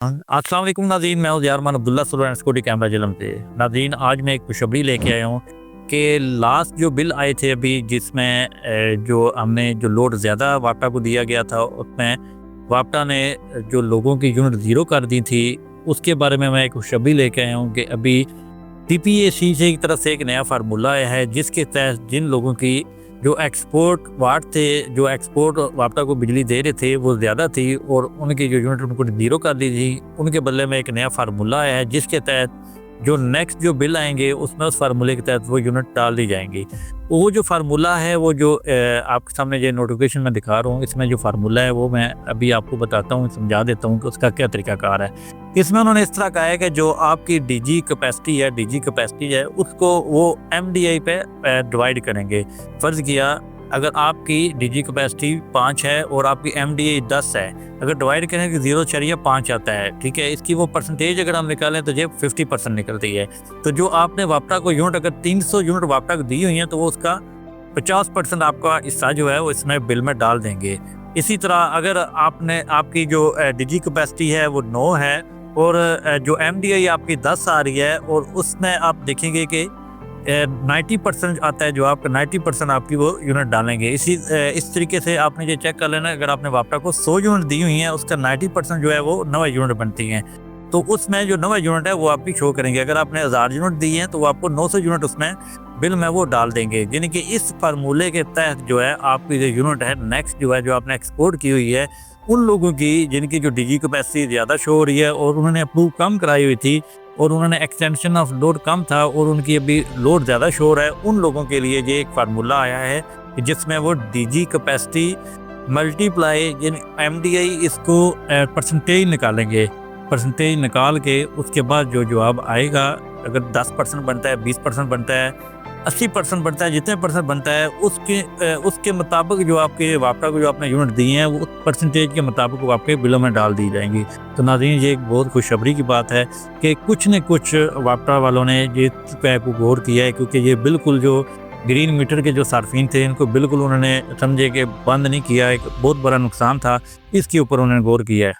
अस्सलाम वालेकुम नाज़रीन, मैं हूँ ज़ियारमान अब्दुल्ला सुल्तान सिक्योरिटी कैमरा जलम से। नाज़रीन, आज मैं एक खुशखबरी लेके आया हूँ कि लास्ट जो बिल आए थे अभी, जिसमें जो हमने जो लोड ज़्यादा वापटा को दिया गया था, उसमें वापटा ने जो लोगों की यूनिट ज़ीरो कर दी थी, उसके बारे में मैं एक खुशखबरी लेके आया हूँ कि अभी टीपीएसी से एक तरफ से एक नया फार्मूला आया है, जिसके तहत जिन लोगों की जो एक्सपोर्ट वाट थे, जो एक्सपोर्ट वापटा को बिजली दे रहे थे, वो ज़्यादा थी और उनकी जो यूनिट उनको ज़ीरो कर दी थी, उनके बदले में एक नया फार्मूला आया है, जिसके तहत जो नेक्स्ट जो बिल आएंगे उसमें उस फार्मूले के तहत वो यूनिट डाल दी जाएंगी। वो जो फार्मूला है, वो जो आपके सामने जो नोटिफिकेशन में दिखा रहा हूँ, इसमें जो फार्मूला है वो मैं अभी आपको बताता हूँ, समझा देता हूँ कि उसका क्या तरीकाकार है। इसमें उन्होंने इस तरह कहा है कि जो आपकी डीजी कैपेसिटी है उसको वो एमडीआई पे डिवाइड करेंगे। फ़र्ज़ किया अगर आपकी डीजी कैपेसिटी 5 है और आपकी एमडीआई 10 है, अगर डिवाइड करें कि 0.5 आता है, ठीक है, इसकी वो परसेंटेज अगर हम निकालें तो ये 50% निकलती है। तो जो आपने वापटा को यूनिट अगर 300 यूनिट वापटा को दी हुई हैं, तो वो उसका 50% आपका हिस्सा जो है वो इसमें बिल में डाल देंगे। इसी तरह अगर आपकी जो डीजी कैपेसिटी है वो 9 है और जो एमडीआई आपकी 10 आ रही है, और उसमें आप देखेंगे कि 90% आता है, जो आपका 90% आपकी वो यूनिट डालेंगे। इस तरीके से आपने ये चेक कर लेना, अगर आपने वापटा को 100 यूनिट दी हुई हैं, उसका 90% जो है वो 9 यूनिट बनती हैं, तो उसमें जो 9 यूनिट है वो आपकी शो करेंगे। अगर आपने 1000 यूनिट दी हैं तो वो आपको 900 यूनिट उसमें बिल में वो डाल देंगे। यानी कि इस फार्मूले के तहत जो है आपकी जो यूनिट है नेक्स्ट जो है, जो आपने एक्सपोर्ट की हुई है, उन लोगों की जिनकी जो डीजी कैपेसिटी ज़्यादा शो हो रही है और उन्होंने अप्रूव कम कराई हुई थी और उन्होंने एक्सटेंशन ऑफ लोड कम था और उनकी अभी लोड ज़्यादा शो हो रहा है, उन लोगों के लिए ये एक फार्मूला आया है जिसमें वो डीजी कैपेसिटी मल्टीप्लाई एमडीआई इसको परसेंटेज निकालेंगे। परसेंटेज निकाल के उसके बाद जो जवाब आएगा, अगर 10% बनता है, 20% बनता है, 80% बनता है, जितने परसेंट बनता है उसके मुताबिक जो आपके वापटा को जो आपने यूनिट दी हैं, वो परसेंटेज के मुताबिक वो आपके बिलों में डाल दी जाएंगी। तो नाज़रीन, ये एक बहुत खुशखबरी की बात है कि कुछ न कुछ वापटा वालों ने ये को गौर किया है, क्योंकि ये बिल्कुल जो ग्रीन मीटर के जो सार्फिन थे, इनको बिल्कुल उन्होंने समझे कि बंद नहीं किया, एक बहुत बड़ा नुकसान था, इसके ऊपर उन्होंने गौर किया है।